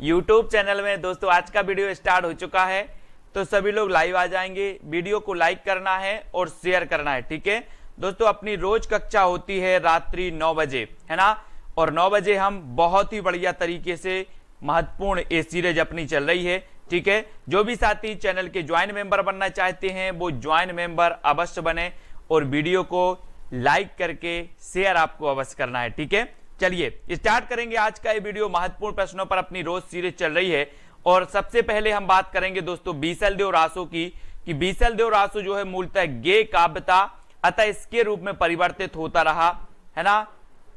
YouTube channel में दोस्तों आज का वीडियो स्टार्ट हो चुका है, तो सभी लोग लाइव आ जाएंगे। वीडियो को लाइक करना है और शेयर करना है, ठीक है दोस्तों। अपनी रोज कक्षा होती है रात्रि 9 बजे, है ना, और 9 बजे हम बहुत ही बढ़िया तरीके से महत्वपूर्ण ये सीरीज अपनी चल रही है, ठीक है। जो भी साथी चैनल के ज्वाइन मेंबर बनना चाहते हैं वो ज्वाइन मेंबर अवश्य बने और वीडियो को लाइक करके शेयर आपको अवश्य करना है, ठीक है। चलिए स्टार्ट करेंगे आज का ये वीडियो। महत्वपूर्ण प्रश्नों पर अपनी रोज सीरीज चल रही है और सबसे पहले हम बात करेंगे दोस्तों बीसलदेव रासो की, कि बीसलदेव रासो जो है मूलतः गे काव्य था, अतः इसके रूप में परिवर्तित होता रहा, है ना।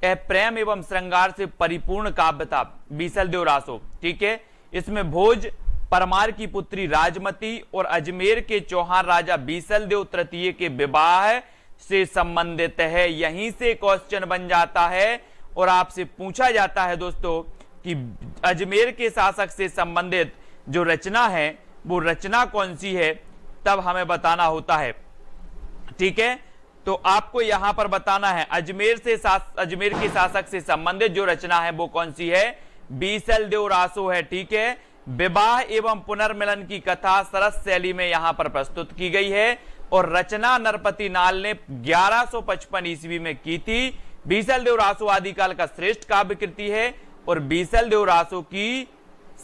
यह प्रेम एवं श्रृंगार से परिपूर्ण काव्य था बीसलदेव रासो, ठीक है। इसमें भोज परमार की पुत्री राजमती और अजमेर के चौहान राजा बीसलदेव तृतीय के विवाह से संबंधित है। यहीं से क्वेश्चन बन जाता है और आपसे पूछा जाता है दोस्तों कि अजमेर के शासक से संबंधित जो रचना है वो रचना कौन सी है, तब हमें बताना होता है, ठीक है। तो आपको यहां पर बताना है अजमेर के शासक से संबंधित जो रचना है वो कौन सी है, बीसलदेव रासो है, ठीक है। विवाह एवं पुनर्मिलन की कथा सरस शैली में यहां पर प्रस्तुत की गई है और रचना नरपति नाल ने 1155 ईस्वी में की थी। बीसलदेव रासो आदिकाल का श्रेष्ठ काव्य कृति है और बीसलदेव रासो की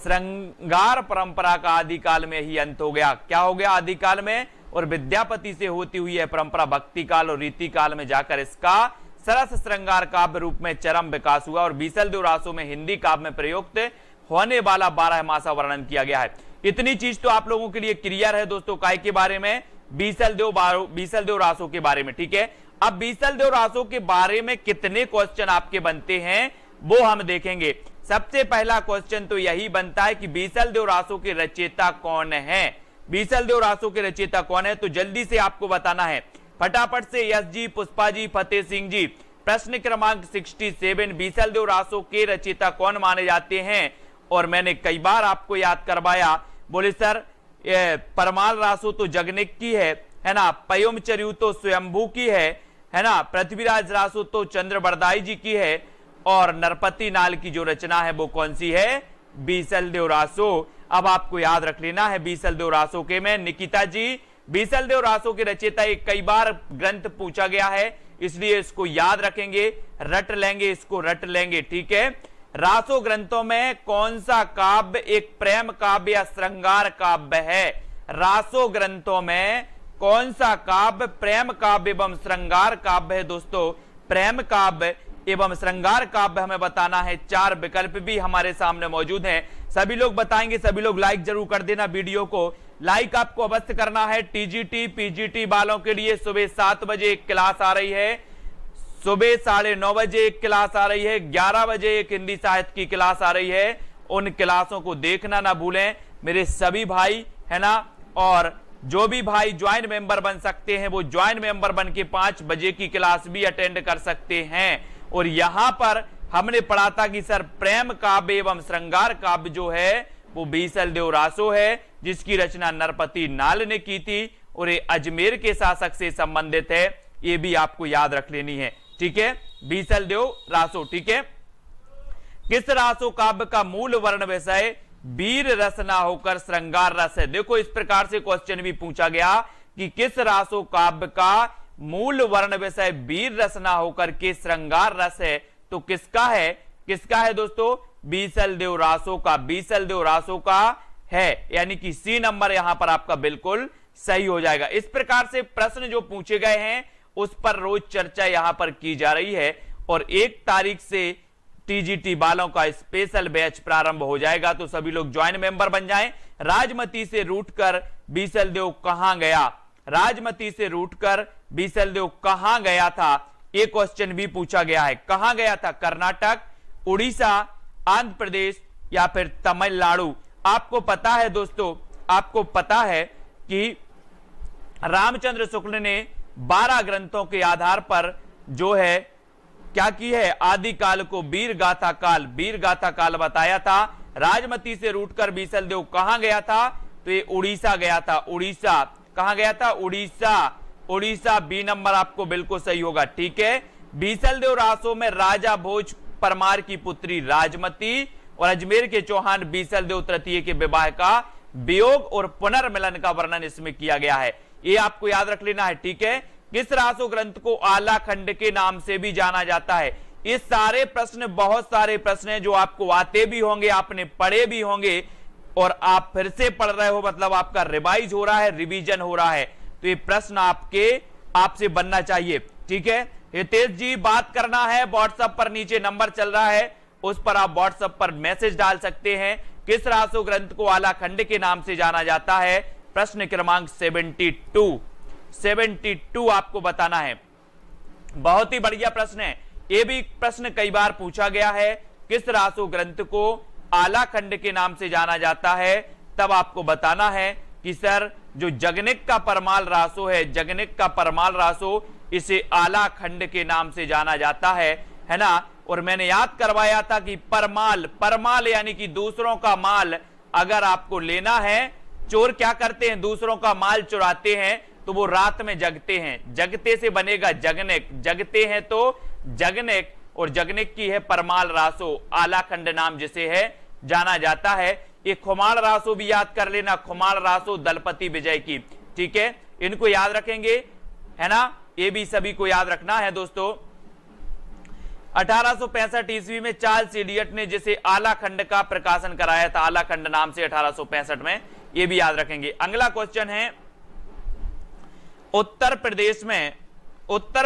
श्रृंगार परंपरा का आदिकाल में ही अंत हो गया। क्या हो गया आदिकाल में, और विद्यापति से होती हुई है परंपरा भक्ति काल और रीति काल में जाकर इसका सरस श्रृंगार काव्य रूप में चरम विकास हुआ और बीसलदेव रासो में हिंदी काव्य में प्रयुक्त होने वाला 12 मासा वर्णन किया गया है। इतनी चीज तो आप लोगों के लिए क्लियर है दोस्तों, काय के बारे में, बीसलदेव रासो के बारे में, ठीक है। अब बीसलदेव रासो के बारे में कितने क्वेश्चन आपके बनते हैं वो हम देखेंगे। सबसे पहला क्वेश्चन तो यही बनता है कि बीसलदेव रासो के रचयिता कौन है। बीसलदेव रासो के रचयिता कौन है, तो जल्दी से आपको बताना है फटाफट से। यश जी, पुष्पा जी, फतेह सिंह जी, प्रश्न क्रमांक 67, बीसलदेव रासो के रचयिता कौन माने जाते हैं। और मैंने कई बार आपको याद करवाया, बोले सर परमाल रासो तो जगनिक की है ना, पयुम चर्यू तो स्वयंभू की है ना, पृथ्वीराज रासो तो चंद्रबरदाई जी की है और नरपति नाल की जो रचना है वो कौन सी है, बीसलदेव रासो। अब आपको याद रख लेना है बीसलदेव रासो के में। निकिता जी, बीसलदेव रासो के रचयिता एक कई बार ग्रंथ पूछा गया है, इसलिए इसको याद रखेंगे, रट लेंगे, इसको रट लेंगे, ठीक है। रासो ग्रंथों में कौन सा काव्य एक प्रेम काव्य या श्रृंगार काव्य है। रासो ग्रंथों में कौन सा काव्य प्रेम काव्य एवं श्रृंगार काव्य है दोस्तों। प्रेम काव्य एवं श्रृंगार काव्य हमें बताना है। 4 विकल्प भी हमारे सामने मौजूद हैं, सभी लोग बताएंगे। सभी लोग लाइक जरूर कर देना, वीडियो को लाइक आपको अवश्य करना है। टीजीटी पीजीटी वालों के लिए सुबह 7 बजे एक क्लास आ रही है, सुबह 9:30 बजे एक क्लास आ रही है, 11 बजे एक हिंदी साहित्य की क्लास आ रही है। उन क्लासों को देखना ना भूलें मेरे सभी भाई, है ना। और जो भी भाई ज्वाइन मेंबर बन सकते हैं वो ज्वाइन मेंबर बन के 5 बजे की क्लास भी अटेंड कर सकते हैं। और यहां पर हमने पढ़ा था कि सर प्रेम काव्य एवं श्रृंगार काव्य जो है वो बीसलदेव रासो है, जिसकी रचना नरपति नाल ने की थी और ये अजमेर के शासक से संबंधित है, ये भी आपको याद रख लेनी है, ठीक है। बीसलदेव रासो, ठीक है। किस रासो काव्य का मूल वर्ण विषय वीर रस ना होकर श्रृंगार रस है। देखो इस प्रकार से क्वेश्चन भी पूछा गया कि किस रासो काव्य का मूल वर्ण विषय वीर रस ना होकर के श्रृंगार रस है, तो किसका है, किसका है दोस्तों, बीसलदेव रासो का। बीसलदेव रासो का है, यानी कि सी नंबर यहां पर आपका बिल्कुल सही हो जाएगा। इस प्रकार से प्रश्न जो पूछे गए हैं उस पर रोज चर्चा यहां पर की जा रही है और 1 तारीख से टीजीटी वालों का स्पेशल बैच प्रारंभ हो जाएगा, तो सभी लोग ज्वाइन मेंबर बन जाएं। राजमती से रूटकर बीसलदेव कहां गया, राजमती से रूटकर बीसलदेव कहां गया था, एक क्वेश्चन भी पूछा गया है। कहां गया था, कर्नाटक, उड़ीसा, आंध्र प्रदेश या फिर तमिलनाडु। आपको पता है दोस्तों, आपको पता है कि रामचंद्र शुक्ल ने 12 ग्रंथों के आधार पर जो है क्या की है, आदिकाल को वीर गाथा काल बताया था। राजमती से रूटकर बीसलदेव कहां गया था, तो ये उड़ीसा गया था। उड़ीसा कहां गया था, उड़ीसा बी नंबर आपको बिल्कुल सही होगा, ठीक है। बीसलदेव रासो में राजा भोज परमार की पुत्री राजमती और अजमेर के चौहान बीसल देव तृतीय के विवाह का वियोग और पुनर्मिलन का वर्णन इसमें किया गया है। ये आपको याद रख लेना है, ठीक है। किस रासो ग्रंथ को आला खंड के नाम से भी जाना जाता है? ये सारे प्रश्न, बहुत सारे प्रश्न हैं जो आपको आते भी होंगे, आपने पढ़े भी होंगे और आप फिर से पढ़ रहे हो, मतलब आपका रिवाइज हो रहा है, रिवीजन हो रहा है। तो ये प्रश्न आपसे बनना चाहिए, ठीक है। हितेश जी, बात करना है, व्हाट्सएप पर नीचे नंबर चल रहा है, उस पर आप व्हाट्सएप पर मैसेज डाल सकते हैं। किस रासो ग्रंथ को आला खंड के नाम से जाना जाता है? प्रश्न क्रमांक 72 आपको बताना है। बहुत ही बढ़िया प्रश्न है, ये भी प्रश्न कई बार पूछा गया है। किस रासो ग्रंथ को आला खंड के नाम से जाना जाता है? तब आपको बताना है कि सर जो जगनिक का परमाल रासो है, जगनिक का परमाल रासो, इसे आला खंड के नाम से जाना जाता है ना। और मैंने याद करवाया था कि परमाल यानी कि दूसरों का माल अगर आपको लेना है, चोर क्या करते हैं? दूसरों का माल चुराते हैं, तो वो रात में जगते हैं, जगते से बनेगा जगनिक, जगते हैं तो जगनिक, और जगनिक की है परमाल रासो, आला खंड नाम जिसे है जाना जाता है। ये खुमाड़ रासो भी याद कर लेना, खुमाड़ रासो दलपति विजय की, ठीक है। इनको याद रखेंगे, है ना, ये भी सभी को याद रखना है दोस्तों। 1865 ईस्वी में चार्ल्स इलियट ने जिसे आला खंड का प्रकाशन कराया था, आला खंड नाम से 1865 में, ये भी याद रखेंगे। अगला क्वेश्चन है, उत्तर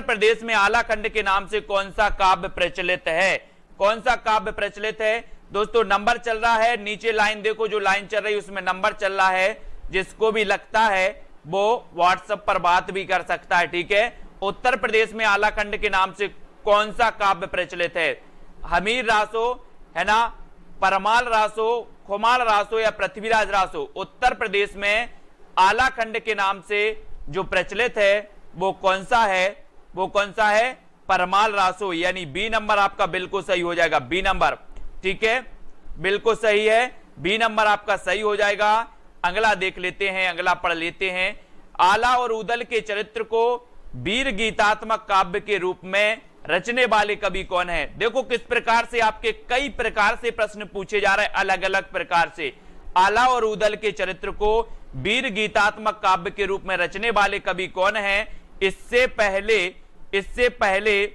प्रदेश में आला खंड के नाम से कौन सा काव्य प्रचलित है? कौन सा काव्य प्रचलित है? दोस्तों नंबर चल रहा है, नीचे लाइन देखो, जो लाइन चल रही है उसमें नंबर चल रहा है, जिसको भी लगता है वो व्हाट्सएप पर बात भी कर सकता है, ठीक है। उत्तर प्रदेश में आला खंड के नाम से कौन सा काव्य प्रचलित है? हमीर रासो, है ना, परमाल रासो, खुमाल रासो या पृथ्वीराज रासो? उत्तर प्रदेश में आला खंड के नाम से जो प्रचलित है वो कौन सा है? वो कौन सा है? परमाल रासो, यानी बी नंबर आपका बिल्कुल सही हो जाएगा, बी नंबर, ठीक है, बिल्कुल सही है, बी नंबर आपका सही हो जाएगा। अगला देख लेते हैं, अगला पढ़ लेते हैं। आला और उदल के चरित्र को वीर गीतात्मक काव्य के रूप में रचने वाले कवि कौन है? देखो किस प्रकार से आपके कई प्रकार से प्रश्न पूछे जा रहे हैं, अलग अलग प्रकार से। आला और उदल के चरित्र को वीर गीतात्मक काव्य के रूप में रचने वाले कवि कौन है? इससे पहले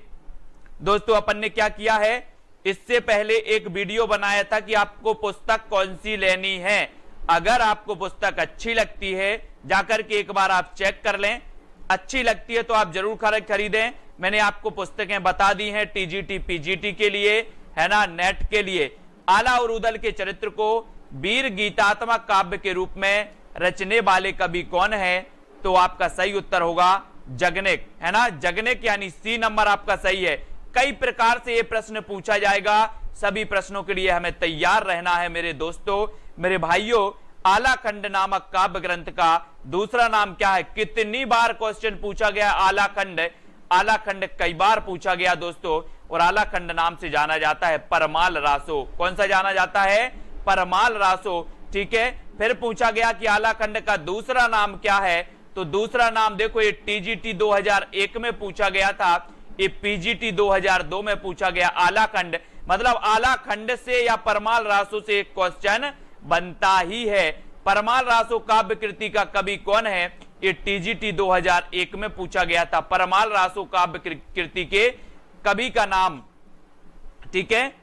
दोस्तों अपन ने क्या किया है, इससे पहले एक वीडियो बनाया था कि आपको पुस्तक कौन सी लेनी है। अगर आपको पुस्तक अच्छी लगती है, जाकर के एक बार आप चेक कर लें, अच्छी लगती है तो आप जरूर खरीदें। मैंने आपको पुस्तकें बता दी हैं टीजीटी पीजीटी के लिए, है ना, नेट के लिए। आला और उदल के चरित्र को वीर गीतात्मक काव्य के रूप में रचने वाले कवि कौन है? तो आपका सही उत्तर होगा जगनिक, है ना, जगनिक, यानी सी नंबर आपका सही है। कई प्रकार से ये प्रश्न पूछा जाएगा, सभी प्रश्नों के लिए हमें तैयार रहना है मेरे दोस्तों, मेरे भाइयों। आला खंड नामक काव्य ग्रंथ का दूसरा नाम क्या है? कितनी बार क्वेश्चन पूछा गया आला खंड? आला खंड कई बार पूछा गया दोस्तों, और आला खंड नाम से जाना जाता है परमाल रासो। कौन सा जाना जाता है? परमाल रासो, ठीक है। फिर पूछा गया कि आला खंड का दूसरा नाम क्या है? तो दूसरा नाम देखो, ये टीजीटी 2001 में पूछा गया था, ये पीजीटी 2002 में पूछा गया। आला खंड मतलब आला खंड से या परमाल रासो से एक क्वेश्चन बनता ही है। परमाल रासो काव्य कृति का कवि कौन है? ये टीजीटी 2001 में पूछा गया था, परमाल रासो काव्य कृति के कवि का नाम, ठीक है।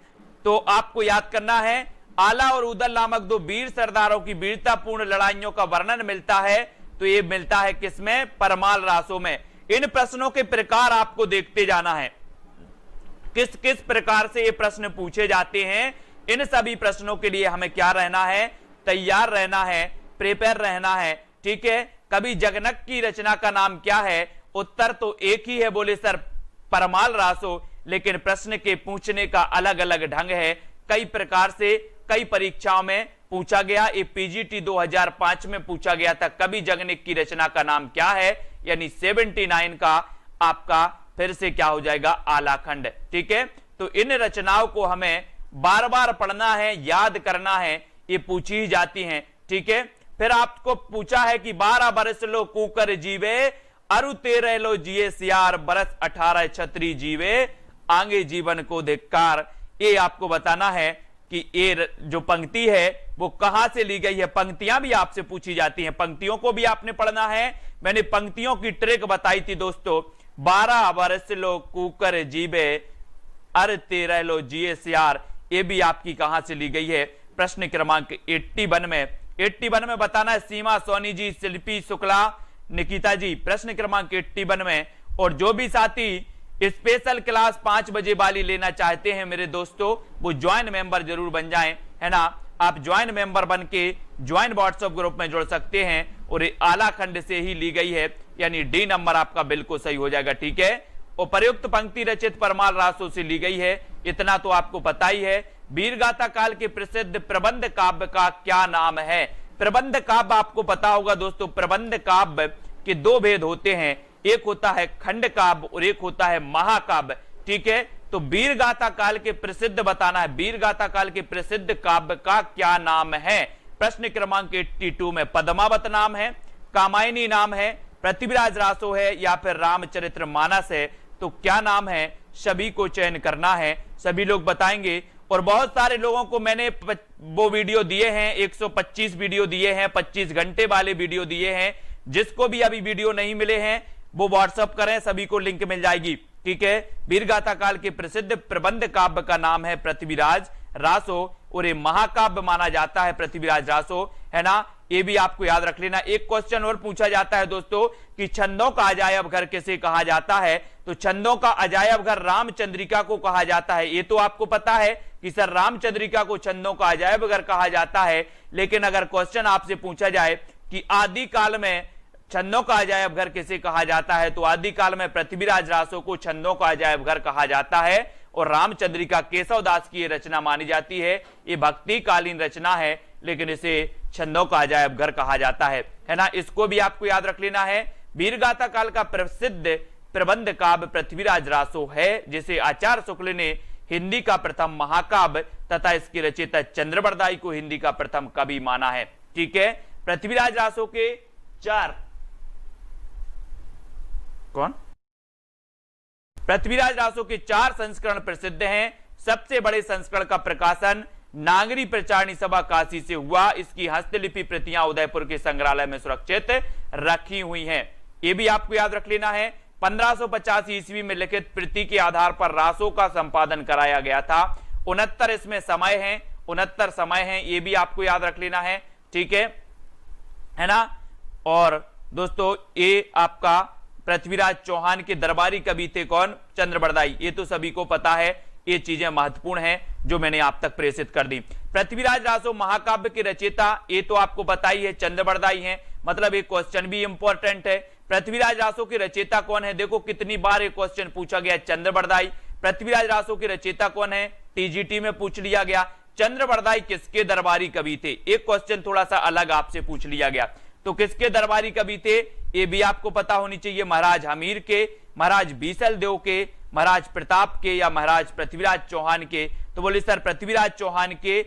तो आपको याद करना है, आला और उदल नामक दो वीर सरदारों की वीरतापूर्ण लड़ाइयों का वर्णन मिलता है, तो ये मिलता है किसमें? परमाल रासो में। इन प्रश्नों के प्रकार आपको देखते जाना है, किस किस प्रकार से ये प्रश्न पूछे जाते हैं। इन सभी प्रश्नों के लिए हमें क्या रहना है? तैयार रहना है, प्रिपेयर रहना है, ठीक है। कवि जगनक की रचना का नाम क्या है? उत्तर तो एक ही है, बोले सर परमाल रासो, लेकिन प्रश्न के पूछने का अलग अलग ढंग है। कई प्रकार से कई परीक्षाओं में पूछा गया। ये पीजीटी 2005 में पूछा गया था, कवि जगनिक की रचना का नाम क्या है, यानी 79 का आपका फिर से क्या हो जाएगा? आला खंड, ठीक है। तो इन रचनाओं को हमें बार बार पढ़ना है, याद करना है, ये पूछी ही जाती हैं, ठीक है। फिर आपको पूछा है कि 12 बरस लो कुकर जीवे, अरु 13 लो जिए सियार, बरस 18 छत्री जीवे, आगे जीवन को धिक्कार। ये आपको बताना है कि ये जो पंक्ति है वो कहां से ली गई है। पंक्तियां भी आपसे पूछी जाती हैं, पंक्तियों को भी आपने पढ़ना है। मैंने पंक्तियों की ट्रिक बताई थी दोस्तों, 12 वर्ष लो कुकर जीबे अर 13 लो जिए सियार, ये भी आपकी कहां से ली गई है। प्रश्न क्रमांक 81 में बताना है। सीमा सोनी जी, शिल्पी शुक्ला, निकिता जी, प्रश्न क्रमांक 81 में। और जो भी साथी स्पेशल क्लास 5 बजे वाली लेना चाहते हैं मेरे दोस्तों, वो ज्वाइन मेंबर जरूर बन जाएं, है ना। आप ज्वाइन मेंबर बन के ज्वाइन व्हाट्सएप ग्रुप में जुड़ सकते हैं। और ये आला खंड से ही ली गई है, यानी डी नंबर आपका बिल्कुल सही हो जाएगा, ठीक है। और प्रयुक्त पंक्ति रचित परमाल रासों से ली गई है, इतना तो आपको पता ही है। वीरगाथा काल के प्रसिद्ध प्रबंध काव्य का क्या नाम है। प्रबंध काव्य आपको पता होगा दोस्तों, प्रबंध काव्य के दो भेद होते हैं, एक होता है खंड काव्य और एक होता है महाकाव्य, ठीक है। तो वीरगाथा काल के प्रसिद्ध बताना है, वीरगाथा काल के प्रसिद्ध काव्य का क्या नाम है। प्रश्न क्रमांक 82 में पद्मावत नाम है, कामायनी नाम है, पृथ्वीराज रासो है या फिर रामचरितमानस है। तो क्या नाम है, सभी को चयन करना है, सभी लोग बताएंगे। और बहुत सारे लोगों को मैंने वो वीडियो दिए हैं, 125 वीडियो दिए हैं, 25 घंटे वाले वीडियो दिए हैं। जिसको भी अभी वीडियो नहीं मिले हैं वो व्हाट्सएप करें, सभी को लिंक मिल जाएगी, ठीक है। वीरगाथा काल के प्रसिद्ध प्रबंध काव्य का नाम है पृथ्वीराज रासो और ये महाकाव्य माना जाता है पृथ्वीराज रासो, है ना। ये भी आपको याद रख लेना। एक क्वेश्चन और पूछा जाता है दोस्तों कि छंदों का अजायब घर किसे कहा जाता है। तो छंदों का अजायब घर रामचंद्रिका को कहा जाता है। ये तो आपको पता है कि सर रामचंद्रिका को छंदों का अजायब घर कहा जाता है। लेकिन अगर क्वेश्चन आपसे पूछा जाए कि आदि काल में छंदों का अजायब घर किसे कहा जाता है, तो आदि काल में पृथ्वीराज रासो को छंदों का अजायब घर कहा जाता है। और रामचंद्रिका केशव दास की ये रचना मानी जाती है। ये भक्ति कालीन रचना है, लेकिन इसे छंदों का अजायब घर कहा जाता है ना। इसको भी आपको याद रख लेना है। वीरगाथा काल का प्रसिद्ध प्रबंध काव्य पृथ्वीराज रासो है, जिसे आचार्य शुक्ल ने हिंदी का प्रथम महाकाव्य तथा इसकी रचयिता चंद्रबरदाई को हिंदी का प्रथम कवि माना है, ठीक है। पृथ्वीराज रासो के 4 पृथ्वीराज रासो के 4 संस्करण प्रसिद्ध हैं। सबसे बड़े संस्करण का प्रकाशन नागरी प्रचारणी सभा काशी से हुआ। इसकी हस्तलिपि प्रतियां उदयपुर के संग्रहालय में सुरक्षित रखी हुई हैं। यह भी आपको याद रख लेना है। 1550 ईस्वी में लिखित प्रति के आधार पर रासो का संपादन कराया गया था। 69 इसमें समय है, 69 समय है, ये भी आपको याद रख लेना है, ठीक है ना। और दोस्तों ये आपका पृथ्वीराज चौहान के दरबारी कवि थे कौन, चंद्रबरदाई। ये तो सभी को पता है, ये चीजें महत्वपूर्ण हैं जो मैंने आप तक प्रेषित कर दी। पृथ्वीराज रासो महाकाव्य के रचयिता, ये तो आपको पता ही है, चंद्रबरदाई हैं। मतलब एक क्वेश्चन भी इंपॉर्टेंट है, पृथ्वीराज रासो के रचयिता कौन है। देखो कितनी बार एक क्वेश्चन पूछा गया, चंद्रबरदाई। पृथ्वीराज रासो के रचयिता कौन है, टीजीटी में पूछ लिया गया। चंद्रबरदाई किसके दरबारी कवि थे, एक क्वेश्चन थोड़ा सा अलग आपसे पूछ लिया गया। तो किसके दरबारी कवि थे, ये भी आपको पता होनी चाहिए। महाराज हमीर के, महाराज बीसल देव के, महाराज प्रताप के या महाराज पृथ्वीराज चौहान के। तो बोले सर पृथ्वीराज चौहान के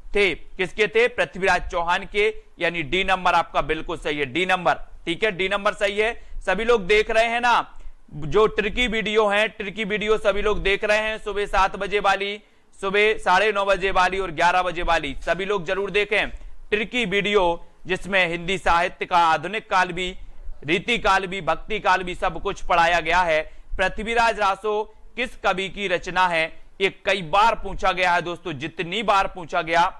थे, किसके थे, पृथ्वीराज चौहान के, यानी डी नंबर आपका बिल्कुल सही है, डी नंबर, ठीक है, डी नंबर सही है। सभी लोग देख रहे हैं ना जो ट्रिकी वीडियो है, ट्रिकी वीडियो सभी लोग देख रहे हैं, सुबह 7 बजे वाली, सुबह 9:30 बजे वाली और 11 बजे वाली, सभी लोग जरूर देखें ट्रिकी वीडियो, जिसमें हिंदी साहित्य का आधुनिक काल भी, रीति काल भी, भक्ति काल भी सब कुछ पढ़ाया गया है। पृथ्वीराज रासो किस कवि की रचना है, ये कई बार पूछा गया है दोस्तों। जितनी बार पूछा गया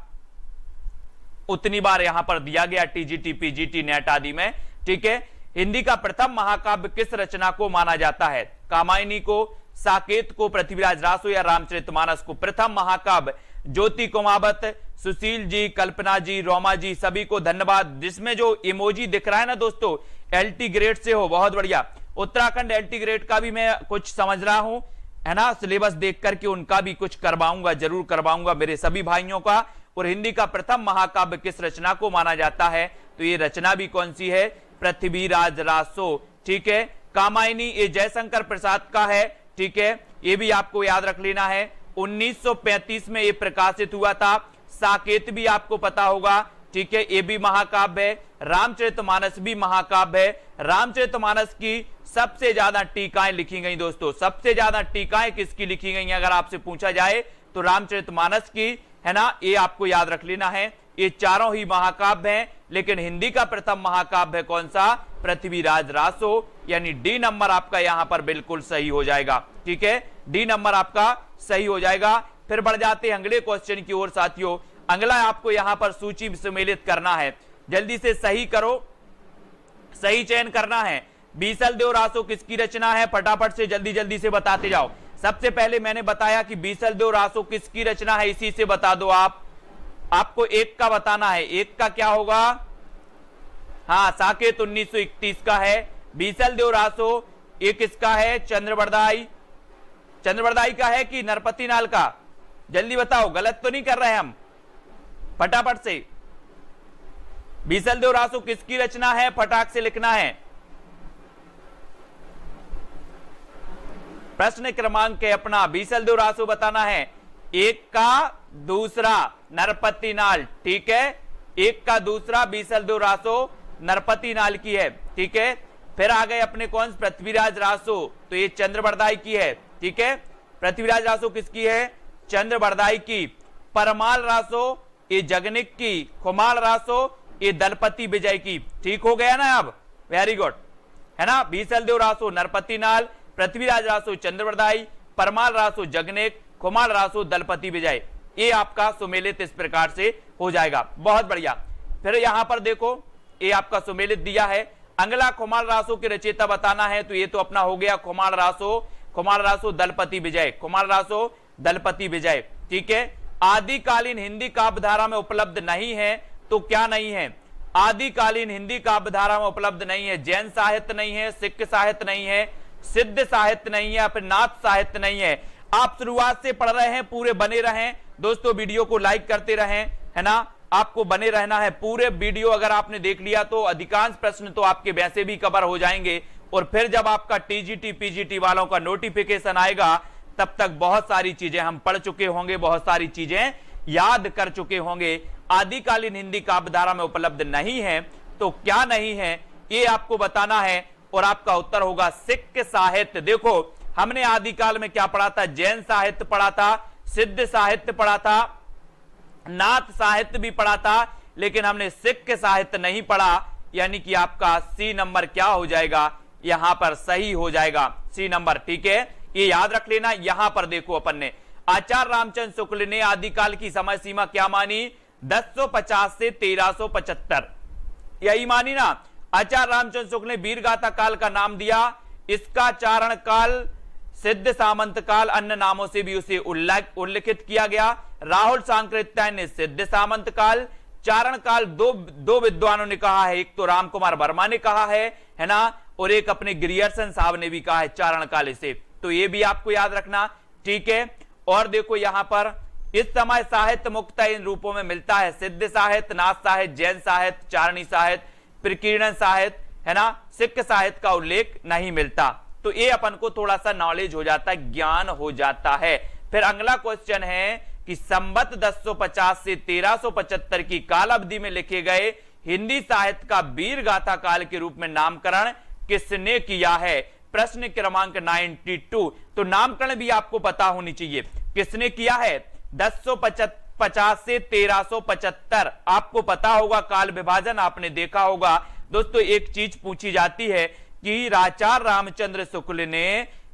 उतनी बार यहां पर दिया गया टीजीटी, पीजीटी, नेट आदि में, ठीक है। हिंदी का प्रथम महाकाव्य किस रचना को माना जाता है, कामायनी को, साकेत को, पृथ्वीराज रासो या रामचरितमानस को। प्रथम महाकाव्य ज्योति कुमावत, सुशील जी, कल्पना जी, रोमा जी, सभी को धन्यवाद। जिसमें जो इमोजी दिख रहा है ना दोस्तों, एलटी ग्रेड से हो, बहुत बढ़िया। उत्तराखंड एलटी ग्रेड का भी मैं कुछ समझ रहा हूं, है ना, सिलेबस देख करके उनका भी कुछ करवाऊंगा, जरूर करवाऊंगा मेरे सभी भाइयों का। और हिंदी का प्रथम महाकाव्य किस रचना को माना जाता है, तो ये रचना भी कौन सी है, पृथ्वीराज रासो, ठीक है। कामायनी ये जयशंकर प्रसाद का है, ठीक है, ये भी आपको याद रख लेना है। 1935 में ये प्रकाशित हुआ था। साकेत भी आपको पता होगा, ठीक है, ये भी महाकाव्य है। रामचरितमानस भी महाकाव्य है। रामचरितमानस की सबसे ज्यादा टीकाएं लिखी गई दोस्तों, सबसे ज्यादा टीकाएं किसकी लिखी गई अगर आपसे पूछा जाए तो रामचरितमानस की है ना, ये आपको याद रख लेना है। ये चारों ही महाकाव्य हैं, लेकिन हिंदी का प्रथम महाकाव्य है कौन सा? पृथ्वीराज रासो, यानी डी नंबर आपका यहां पर बिल्कुल सही हो जाएगा। ठीक है, डी नंबर आपका सही हो जाएगा। फिर बढ़ जाते हैं अगले क्वेश्चन की ओर साथियों। अगला आपको यहां पर सूची सम्मिलित करना है, जल्दी से सही करो, सही चयन करना है। बीसल देव रासो किसकी रचना है? फटाफट से जल्दी जल्दी से बताते जाओ। सबसे पहले मैंने बताया कि बीसल देव रासो किसकी रचना है, इसी से बता दो आप। आपको एक का बताना है, एक का क्या होगा? हाँ, साकेत 1931 का है। बीसल देव रासो ये किसका है? चंद्रबरदाई, चंद्रबरदाई का है कि नरपति नाल का? जल्दी बताओ, गलत तो नहीं कर रहे हम, फटाफट से। बीसल देव रासो किसकी रचना है? फटाक से लिखना है। प्रश्न क्रमांक है अपना, बीसल देव रासो बताना है। एक का दूसरा नरपति नाल, ठीक है, एक का दूसरा बीसल देव रासो नरपति नाल की है। ठीक है, फिर आ गए अपने कौन? पृथ्वीराज रासो, तो ये चंद्रबरदाई की है। ठीक है, पृथ्वीराज रासो किसकी है? चंद्रबरदाई की। परमाल रासो ये जगनिक की, खुमाल रासो ये दलपति विजय की। ठीक हो गया ना अब? वेरी गुड, है ना। बीसल देव रासो नरपति नाल, पृथ्वीराज रासो चंद्रबरदाई, परमाल रासो जगनेक, खुमाल रासो दलपति विजय। ये आपका सुमेलित इस प्रकार से हो जाएगा। बहुत बढ़िया। फिर यहां पर देखो, ये आपका सुमेलित दिया है। अगला खुमाल रासो के रचयिता बताना है, तो ये तो अपना हो गया खुमाल रासो दलपति विजय, खुमाल रासो दलपति विजय। ठीक है, आदिकालीन हिंदी काव्य धारा में उपलब्ध नहीं है, तो क्या नहीं है? आदिकालीन हिंदी काव्य धारा में उपलब्ध नहीं है। जैन साहित्य नहीं है, सिख साहित्य नहीं है, सिद्ध साहित्य नहीं है, फिर नाथ साहित्य नहीं है। आप शुरुआत से पढ़ रहे हैं, पूरे बने रहें दोस्तों, वीडियो को लाइक करते रहें, है ना, आपको बने रहना है। पूरे वीडियो अगर आपने देख लिया तो अधिकांश प्रश्न तो आपके वैसे भी कवर हो जाएंगे, और फिर जब आपका टीजीटी पीजीटी वालों का नोटिफिकेशन आएगा, तब तक बहुत सारी चीजें हम पढ़ चुके होंगे, बहुत सारी चीजें याद कर चुके होंगे। आदिकालीन हिंदी काव्य धारा में उपलब्ध नहीं है, तो क्या नहीं है ये आपको बताना है, और आपका उत्तर होगा सिख साहित्य। देखो, हमने आदिकाल में क्या पढ़ा था? जैन साहित्य पढ़ा था, सिद्ध साहित्य पढ़ा था, नाथ साहित्य भी पढ़ा था, लेकिन हमने सिख साहित्य नहीं पढ़ा, यानी कि आपका सी नंबर क्या हो जाएगा? यहां पर सही हो जाएगा, सी नंबर। ठीक है, ये याद रख लेना। यहां पर देखो, अपन ने आचार्य रामचंद्र शुक्ल ने आदिकाल की समय सीमा क्या मानी? 1050 से 1375, यही मानी ना। आचार्य रामचंद्र शुक्ल ने वीरगाथा काल का नाम दिया, इसका चारण काल, सिद्ध सामंत काल, अन्य नामों से भी उसे उल्लिखित किया गया। राहुल सांकृत्याय ने सिद्ध सामंत काल, चारण काल दो विद्वानों ने कहा है, एक तो राम कुमार वर्मा ने कहा है ना, और एक अपने ग्रियर्सन साहब ने भी कहा है चारण काल इसे, तो ये भी आपको याद रखना। ठीक है, और देखो यहां पर इस समय साहित्य मुख्यतः इन रूपों में मिलता है: सिद्ध साहित्य, नाथ साहित्य, जैन साहित्य, चारणी साहित्य, प्रकीर्णन साहित्य, है ना, सिख साहित्य का उल्लेख नहीं मिलता। तो ये अपन को थोड़ा सा नॉलेज हो जाता है, ज्ञान हो जाता है। फिर अगला क्वेश्चन है कि संवत 1050 से 1375 की काल अवधि में लिखे गए हिंदी साहित्य का वीरगाथा काल के रूप में नामकरण किसने किया है? प्रश्न क्रमांक 92। तो नामकरण भी आपको पता होनी चाहिए, किसने किया है? 1050 से 1375 आपको पता होगा, काल विभाजन आपने देखा होगा। दोस्तों, एक चीज पूछी जाती है कि आचार्य रामचंद्र शुक्ल ने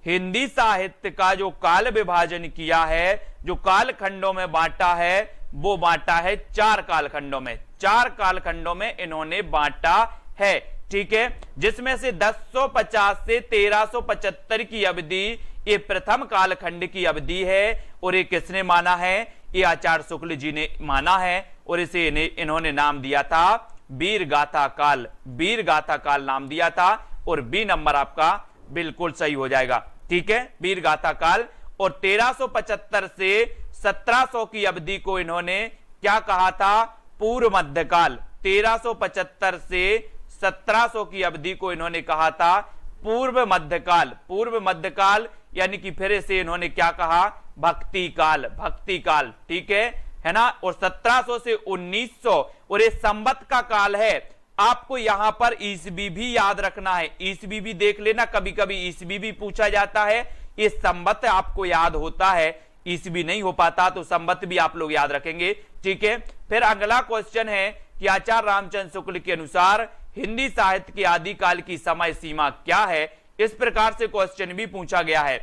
हिंदी साहित्य का जो काल विभाजन किया है, जो कालखंडों में बांटा है, वो बांटा है 4 कालखंडों में। 4 कालखंडों में इन्होंने बांटा है। ठीक है, जिसमें से 1050 से 1375 की अवधि ये प्रथम कालखंड की अवधि है, और ये किसने माना है? ये आचार्य शुक्ल जी ने माना है, और इसे इन्होंने नाम दिया था वीरगाथा काल। वीरगाथा काल नाम दिया था, और बी नंबर आपका बिल्कुल सही हो जाएगा। ठीक है, वीरगाथा काल। और 1375 से 1700 की अवधि को इन्होंने क्या कहा था? पूर्व मध्यकाल। 1375 से 1700 की अवधि को इन्होंने कहा था पूर्व मध्यकाल। पूर्व मध्यकाल यानी कि फिर से इन्होंने क्या कहा? भक्ति काल। भक्ति काल, ठीक है ना। और 1700 से 1900 और ये संवत का काल है। आपको यहां पर ईसवी भी याद रखना है, ईसवी भी देख लेना, कभी कभी ईसवी भी पूछा जाता है। ये संवत आपको याद होता है, ईस्वी नहीं हो पाता तो संवत भी आप लोग याद रखेंगे, ठीक है। फिर अगला क्वेश्चन है कि आचार्य रामचंद्र शुक्ल के अनुसार हिंदी साहित्य के आदिकाल की समय सीमा क्या है। इस प्रकार से क्वेश्चन भी पूछा गया है।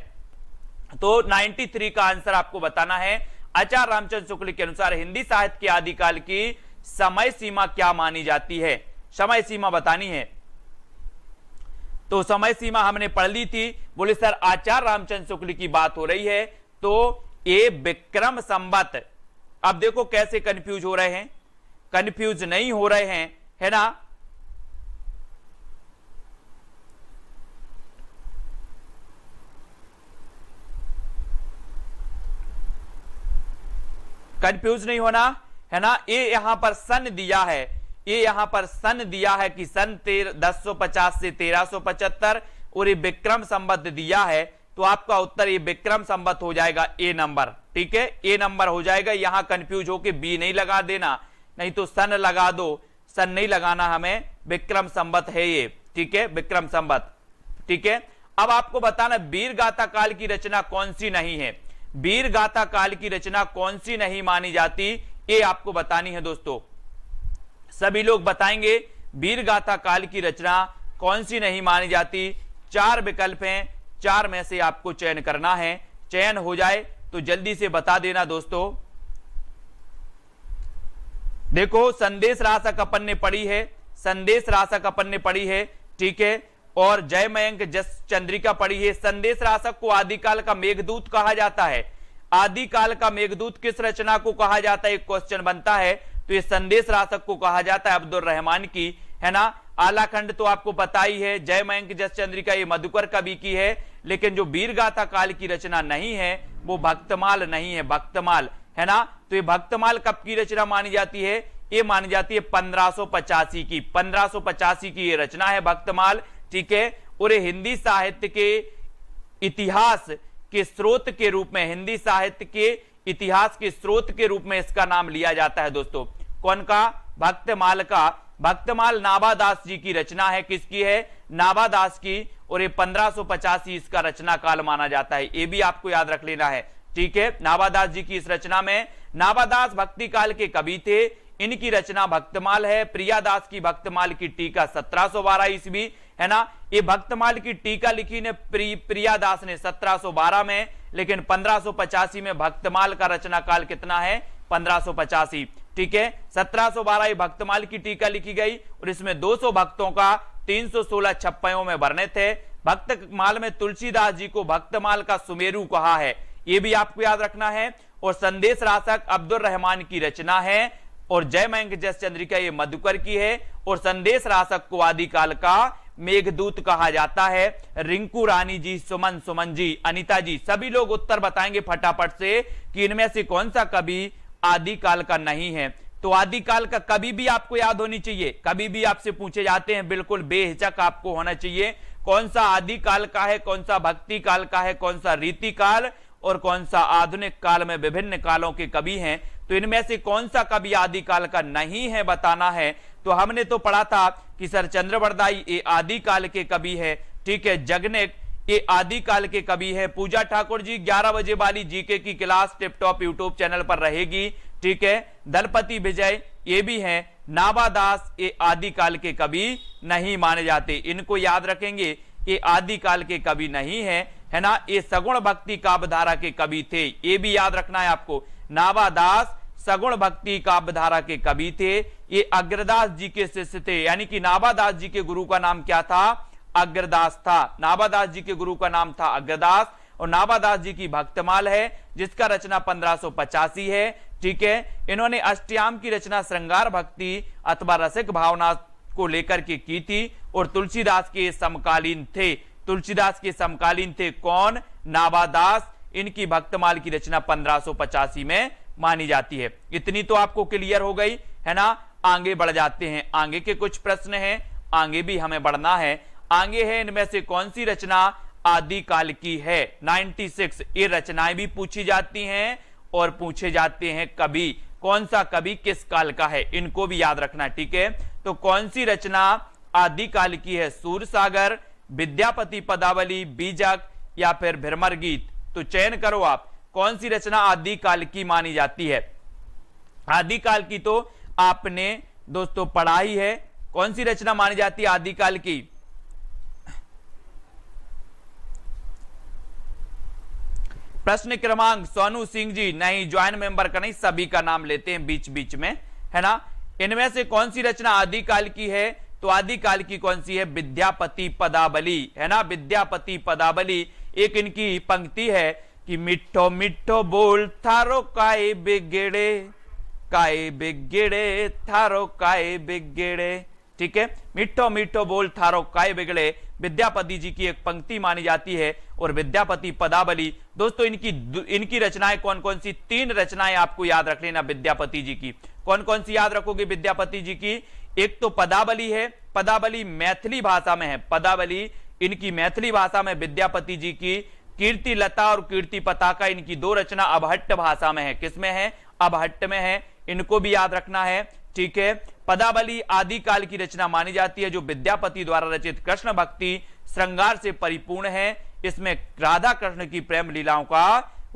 तो 93 का आंसर आपको बताना है। आचार्य रामचंद्र शुक्ल के अनुसार हिंदी साहित्य के आदिकाल की समय सीमा क्या मानी जाती है, समय सीमा बतानी है। तो समय सीमा हमने पढ़ ली थी। बोले सर आचार्य रामचंद्र शुक्ल की बात हो रही है तो ये विक्रम संवत। अब देखो कैसे कंफ्यूज हो रहे हैं, कंफ्यूज नहीं हो रहे हैं, है ना। कंफ्यूज नहीं होना, है ना। ये यहां पर सन दिया है, ये यहां पर सन दिया है कि सन 1050 से 1375 और ये विक्रम संवत दिया है तो आपका उत्तर ये विक्रम संवत हो जाएगा, ए नंबर, ठीक है, ए नंबर हो जाएगा। यहां कंफ्यूज होके बी नहीं लगा देना, नहीं तो सन लगा दो, सन नहीं लगाना हमें, विक्रम संवत है ये, ठीक है, विक्रम संवत, ठीक है। अब आपको बताना वीर गाथा काल की रचना कौन सी नहीं है, वीर गाथा काल की रचना कौन सी नहीं मानी जाती, ये आपको बतानी है दोस्तों। सभी लोग बताएंगे वीर गाथा काल की रचना कौन सी नहीं मानी जाती। 4 विकल्प हैं, 4 में से आपको चयन करना है। चयन हो जाए तो जल्दी से बता देना दोस्तों। देखो संदेश रासक अपन ने पढ़ी है, संदेश रासक अपन ने पढ़ी है, ठीक है, और जय मयंक जस चंद्रिका पढ़ी है। संदेश रासक को आदिकाल का मेघदूत कहा जाता है। आदिकाल का मेघदूत किस रचना को कहा जाता है, एक क्वेश्चन बनता है। तो ये संदेश रासक को कहा जाता है अब्दुल रहमान की, है ना। आलाखंड तो आपको पता ही है, जय मयंक जस चंद्रिका ये मधुकर कवि की है। लेकिन जो वीर गाथा काल की रचना नहीं है वो भक्तमाल नहीं है, भक्तमाल, है ना। तो ये भक्तमाल कब की रचना मानी जाती है, ये मानी जाती है 1585 की, 1585 की ये रचना है भक्तमाल, ठीक है। और ये हिंदी साहित्य के इतिहास के स्रोत के रूप में, हिंदी साहित्य के इतिहास के स्रोत के रूप में इसका नाम लिया जाता है दोस्तों। कौन का, भक्तमाल का। भक्तमाल नाभादास जी की रचना है, किसकी है, नाभादास की। और ये 1585 इसका रचना काल माना जाता है, ये भी आपको याद रख लेना है, ठीक है। नाभादास जी की इस रचना में, नाभादास भक्ति काल के कवि थे, इनकी रचना भक्तमाल है। प्रियादास की भक्तमाल की टीका 1712 ईस्वी, है ना। ये भक्तमाल की टीका लिखी ने प्रियादास ने 1712 में, लेकिन 1585 में भक्तमाल का रचना काल कितना है, 1585, ठीक है। 1712 भक्तमाल की टीका लिखी गई और इसमें 200 भक्तों का 316 छप्पयों में वर्णित है। भक्तमाल में तुलसीदास जी को भक्तमाल का सुमेरु कहा है, यह भी आपको याद रखना है। और संदेश रासक अब्दुल रहमान की रचना है और जय मयंक जस चंद्रिका ये मधुकर की है। और संदेश रासक को आदिकाल का मेघदूत कहा जाता है। रिंकू रानी जी, सुमन जी, अनिता जी, सभी लोग उत्तर बताएंगे फटाफट से कि इनमें से कौन सा कवि आदिकाल का नहीं है। तो आदिकाल का कभी भी आपको याद होनी चाहिए, कभी भी आपसे पूछे जाते हैं बिल्कुल बेहिचक आपको होना चाहिए कौन सा आदिकाल का है, कौन सा भक्ति काल का है, कौन सा रीति काल और कौन सा आधुनिक काल में विभिन्न कालों के कवि हैं। तो इनमें से कौन सा कवि आदिकाल का नहीं है बताना है। तो हमने तो पढ़ा था कि सर चंद्रवरदाई ये आदिकाल के कवि है, ठीक है। जगनेक ये आदिकाल के कवि है। पूजा ठाकुर जी 11 बजे वाली जीके की class tip top YouTube channel पर रहेगी, ठीक है। दलपति विजय ये भी हैं। नाभादास ये आदिकाल के कवि नहीं माने जाते, इनको याद रखेंगे, ये आदिकाल के कवि नहीं है ना। ये सगुण भक्ति काव्यधारा के कवि थे, ये भी याद रखना है आपको। नाभादास सगुण भक्ति काव्यधारा के कवि थे। ये अग्रदास जी के शिष्य थे, यानी कि नाभादास जी के गुरु का नाम क्या था, अग्रदास था। नाभादास जी के गुरु का नाम था अग्रदास और नाभादास जी की भक्तमाल है जिसका रचना 1585 है, ठीक है। इन्होंने अष्टयाम की रचना श्रृंगार भक्ति अथवा रसिक भावना को लेकर के की थी और तुलसीदास के समकालीन थे। तुलसीदास के समकालीन थे कौन, नाभादास। इनकी भक्तमाल की रचना 1585 में मानी जाती है। इतनी तो आपको क्लियर हो गई, है ना। आगे बढ़ जाते हैं, आगे के कुछ प्रश्न हैं, आगे भी हमें बढ़ना है। आगे है इनमें से कौन सी रचना आदिकाल की है। 96 ये रचनाएं भी पूछी जाती हैं और पूछे जाते हैं कवि, कौन सा कवि किस काल का है, इनको भी याद रखना, ठीक है। तो कौन सी रचना आदिकाल की है, सूरसागर, विद्यापति पदावली, बीजक या फिर भ्रमर गीत। तो चयन करो आप कौन सी रचना आदिकाल की मानी जाती है? आदिकाल की तो आपने दोस्तों पढ़ा ही है। कौन सी रचना मानी जाती है आदिकाल की? प्रश्न क्रमांक सोनू सिंह जी, नहीं ज्वाइंट मेंबर का नहीं, सभी का नाम लेते हैं बीच बीच में, है ना। इनमें से कौन सी रचना आदिकाल की है? तो आदिकाल की कौन सी है? विद्यापति पदावली, है ना। विद्यापति पदावली एक इनकी पंक्ति है कि मिठो मिठो बोल थारो काय बिगड़े थारो काय बिगड़े, ठीक है। मिठो मिठो बोल थारो काय बिगड़े विद्यापति जी की एक पंक्ति मानी जाती है। और विद्यापति पदावली दोस्तों इनकी रचनाएं कौन कौन सी? 3 रचनाएं आपको याद रख लेना विद्यापति जी की। कौन कौन सी याद रखोगे विद्यापति जी की? एक तो पदावली है, पदावली मैथिली भाषा में है, पदावली इनकी मैथिली भाषा में विद्यापति जी की। कीर्ति लता और कीर्ति पताका इनकी 2 रचना अबहट्ट भाषा में है। किसमें है? अबहट्ट में है, इनको भी याद रखना है, ठीक है। पदावली आदिकाल की रचना मानी जाती है, जो विद्यापति द्वारा रचित कृष्ण भक्ति श्रृंगार से परिपूर्ण है। इसमें राधा कृष्ण की प्रेम लीलाओं का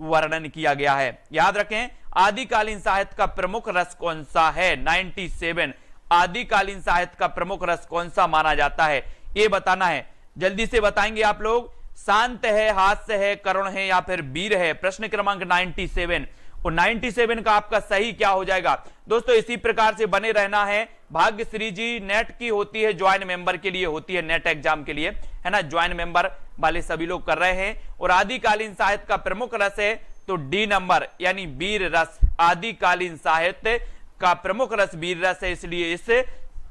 वर्णन किया गया है। याद रखें, आदिकालीन साहित्य का प्रमुख रस कौन सा है? 97। आदिकालीन साहित्य का प्रमुख रस कौन सा माना जाता है, ये बताना है। जल्दी से बताएंगे आप लोग। शांत है, हास्य है, करुण है या फिर वीर है? प्रश्न क्रमांक 97। और 97 का आपका सही क्या हो जाएगा? दोस्तों इसी प्रकार से बने रहना है। भाग्यश्री जी नेट की होती है, ज्वाइंट मेंबर के लिए होती है, नेट एग्जाम के लिए, है ना। ज्वाइंट मेंबर वाले सभी लोग कर रहे हैं। और आदिकालीन साहित्य का प्रमुख रस है तो डी नंबर, यानी वीर रस। आदिकालीन साहित्य का प्रमुख रस वीर रस है, इसलिए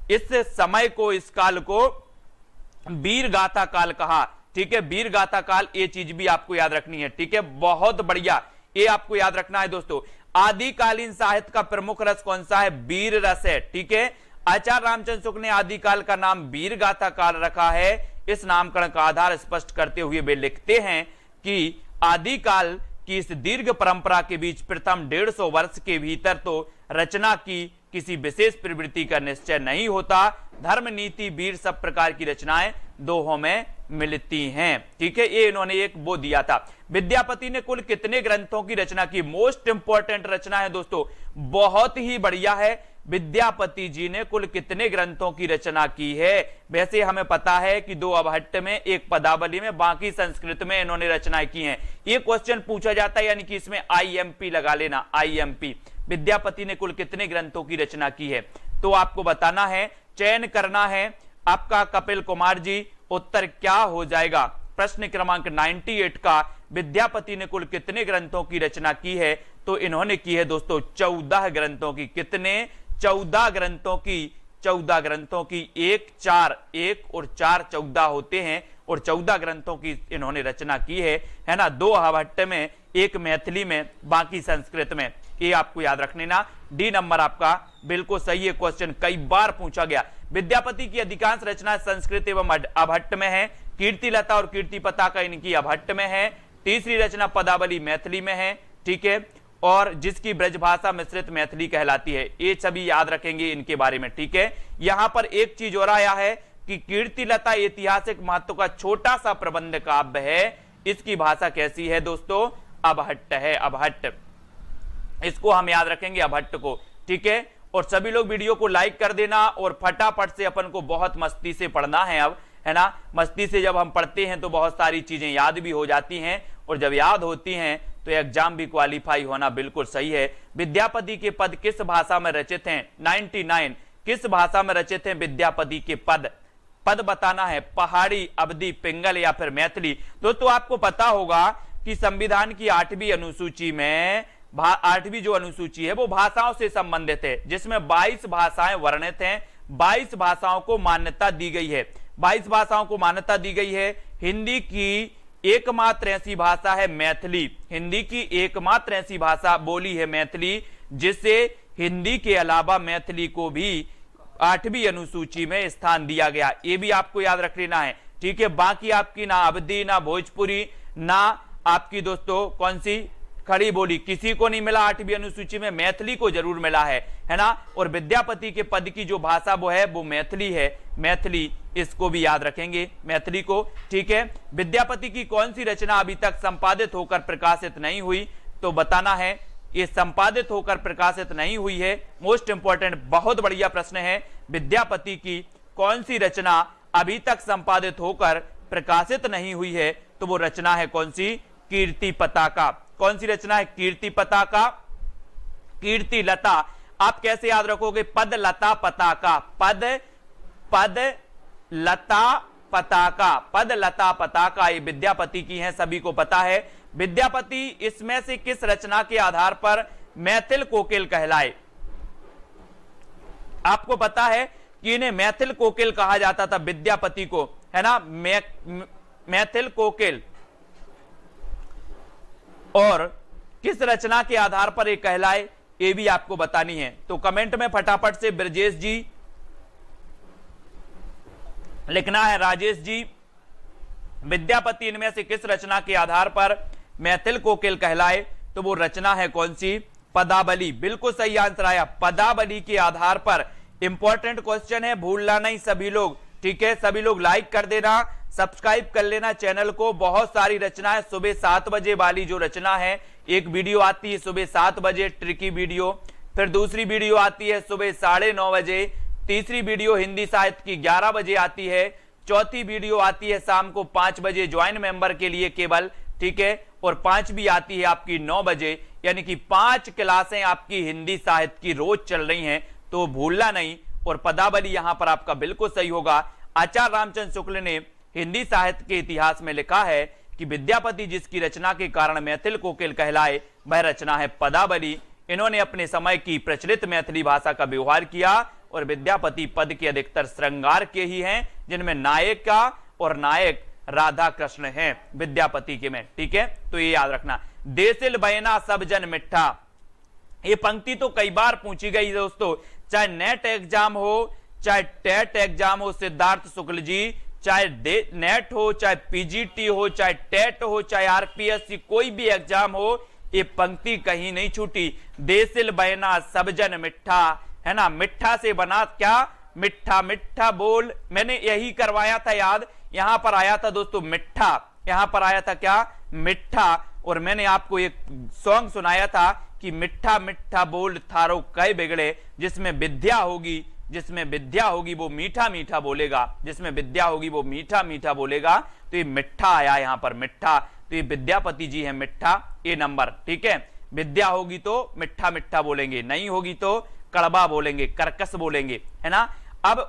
इस समय को, इस काल को वीर गाथा काल कहा, ठीक है। वीर गाथा काल, ये चीज भी आपको याद रखनी है, ठीक है। बहुत बढ़िया, ये आपको याद रखना है दोस्तों। आदिकालीन साहित्य का प्रमुख रस कौन सा है? वीर रस है, ठीक है। आचार्य रामचंद्र शुक्ल ने आदिकाल का नाम वीर गाथा काल रखा है। इस नामकरण का आधार स्पष्ट करते हुए वे लिखते हैं कि आदिकाल की इस दीर्घ परंपरा के बीच प्रथम 150 वर्ष के भीतर तो रचना की किसी विशेष प्रवृत्ति का निश्चय नहीं होता। धर्म, नीति, वीर सब प्रकार की रचनाएं दोहों में मिलती हैं, ठीक है। ये इन्होंने एक वो दिया था। विद्यापति ने कुल कितने ग्रंथों की रचना की? मोस्ट इंपॉर्टेंट रचना है दोस्तों, बहुत ही बढ़िया है। विद्यापति जी ने कुल कितने ग्रंथों की रचना की है? वैसे हमें पता है कि 2 अबहट्ट में, 1 पदावली में, बाकी संस्कृत में इन्होंने रचनाएं की हैं। ये क्वेश्चन पूछा जाता है, यानी कि इसमें IMP लगा लेना, IMP। विद्यापति ने कुल कितने ग्रंथों की रचना की है तो आपको बताना है, चयन करना है आपका। कपिल कुमार जी, उत्तर क्या हो जाएगा? प्रश्न क्रमांक 98 का विद्यापति ने कुल कितने ग्रंथों की रचना की है? तो इन्होंने की है दोस्तों 14 ग्रंथों की। कितने? 14 ग्रंथों की। 14 ग्रंथों की, 1 4 1 और 4 14 होते हैं। और 14 ग्रंथों की इन्होंने रचना की है ना। 2 अबहट्ट में, 1 मैथिली में, बाकी संस्कृत में। ये आपको याद रखने ना। डी नंबर आपका बिल्कुल सही है। क्वेश्चन कई बार पूछा गया। विद्यापति की अधिकांश रचना संस्कृत एवं अबहट्ट में है। कीर्ति लता और कीर्ति पताका इनकी अबहट्ट में है। तीसरी रचना पदावली मैथिली में है, ठीक है। और जिसकी ब्रजभाषा मिश्रित मैथिली कहलाती है। ये सभी याद रखेंगे इनके बारे में, ठीक है। यहां पर एक चीज और आया है कि कीर्ति लता ऐतिहासिक महत्व का छोटा सा प्रबंध काव्य है। इसकी भाषा कैसी है दोस्तों? अबहट्ट है, अबहट्ट। इसको हम याद रखेंगे, अबहट्ट को, ठीक है। और सभी लोग वीडियो को लाइक कर देना और फटाफट से अपन को बहुत मस्ती से पढ़ना है अब, है ना। मस्ती से जब हम पढ़ते हैं तो बहुत सारी चीजें याद भी हो जाती हैं, और जब याद होती हैं तो एग्जाम भी क्वालिफाई होना बिल्कुल सही है। विद्यापति के पद किस भाषा में रचित हैं? 99। किस भाषा में रचित हैं विद्यापति के पद? पद बताना है, पहाड़ी, अवधी, पिंगल या फिर मैथिली। दोस्तों आपको पता होगा कि संविधान की 8वीं अनुसूची में 8वीं जो अनुसूची है वो भाषाओं से संबंधित है, जिसमें 22 भाषाएं वर्णित हैं। 22 भाषाओं को मान्यता दी गई है। 22 भाषाओं को मान्यता दी गई है। हिंदी की एकमात्र ऐसी भाषा है मैथिली। हिंदी की एकमात्र ऐसी भाषा बोली है मैथिली, जिसे हिंदी के अलावा मैथिली को भी 8वीं अनुसूची में स्थान दिया गया। ये भी आपको याद रख लेना है, ठीक है। बाकी आपकी ना अवधी, ना भोजपुरी, ना आपकी दोस्तों कौन सी खड़ी बोली, किसी को नहीं मिला 8वीं अनुसूची में। मैथिली को जरूर मिला है ना। और विद्यापति के पद की जो भाषा वो है वो मैथिली है, मैथिली। इसको भी याद रखेंगे, मैथिली को, ठीक है। विद्यापति की कौन सी रचना अभी तक संपादित होकर प्रकाशित नहीं हुई? तो बताना है ये संपादित होकर प्रकाशित नहीं हुई है। मोस्ट इंपॉर्टेंट, बहुत बढ़िया प्रश्न है। विद्यापति की कौन सी रचना अभी तक संपादित होकर प्रकाशित नहीं हुई है? तो वो रचना है कौन सी? कीर्ति पताका। कौन सी रचना है? कीर्ति पताका, कीर्ति लता। आप कैसे याद रखोगे? पद लता पताका, पद लता पताका, पद लता पताका, ये विद्यापति की हैं, सभी को पता है। विद्यापति इसमें से किस रचना के आधार पर मैथिल कोकिल कहलाए? आपको पता है कि इन्हें मैथिल कोकिल कहा जाता था, विद्यापति को, है ना, मैथिल कोकिल। और किस रचना के आधार पर ये कहलाए, ये भी आपको बतानी है। तो कमेंट में फटाफट से ब्रजेश जी लिखना है, राजेश जी, विद्यापति इनमें से किस रचना के आधार पर मैथिल कोकिल कहलाए? तो वो रचना है कौन सी? पदावली। बिल्कुल सही आंसर आया, पदावली के आधार पर। इंपॉर्टेंट क्वेश्चन है, भूलना नहीं सभी लोग, ठीक है? सभी लोग लाइक कर देना, सब्सक्राइब कर लेना चैनल को। बहुत सारी रचनाएं, सुबह 7 बजे वाली जो रचना है, एक वीडियो आती है सुबह 7 बजे ट्रिकी वीडियो, फिर दूसरी वीडियो आती है सुबह 9:30 बजे, तीसरी वीडियो हिंदी साहित्य की 11 बजे आती है, चौथी वीडियो आती है शाम को 5 बजे ज्वाइन मेंबर के लिए केवल, ठीक है? और 5वीं आती है आपकी 9 बजे, यानी कि 5 क्लासें आपकी हिंदी साहित्य की रोज चल रही हैं, तो भूलना नहीं। और पदावली यहां पर आपका बिल्कुल सही होगा। आचार्य रामचंद्र शुक्ल ने हिंदी साहित्य के इतिहास में लिखा है कि विद्यापति जिसकी रचना के कारण मैथिल कोकिल कहलाए, वह रचना है पदावली। इन्होंने अपने समय की प्रचलित मैथिली भाषा का व्यवहार किया, और विद्यापति पद के अधिकतर श्रृंगार के ही हैं, जिनमें नायिका और नायक राधा कृष्ण हैं विद्यापति के में, ठीक है? तो ये याद रखना। देसिल बयना सब जन मिठा, ये पंक्ति तो कई बार पूछी गई दोस्तों, चाहे नेट एग्जाम हो, चाहे टेट एग्जाम हो, सिद्धार्थ शुक्ल जी, चाहे नेट हो, चाहे पीजीटी हो, चाहे टेट हो, चाहे आरपीएससी, कोई भी एग्जाम हो, ये पंक्ति कहीं नहीं छूटी। देसिल बयना सब जन मिठा, है ना? मिठा से बना क्या? मिठा मिठा बोल। मैंने यही करवाया था याद, यहां पर आया था दोस्तों मिठा, यहां पर आया था क्या? मिठा। और मैंने आपको एक सॉन्ग सुनाया था कि मिठा मिठा बोल थारो कई बिगड़े, जिसमें विद्या होगी, जिसमें विद्या होगी वो मीठा मीठा बोलेगा, जिसमें विद्या होगी वो मीठा मीठा बोलेगा। तो ये मिठा आया यहां पर, मिठा। तो ये विद्यापति जी है, मिठा, ए नंबर, ठीक है? विद्या होगी तो मिठा मिठा बोलेंगे, नहीं होगी तो कड़वा बोलेंगे, कर्कश बोलेंगे, है ना? अब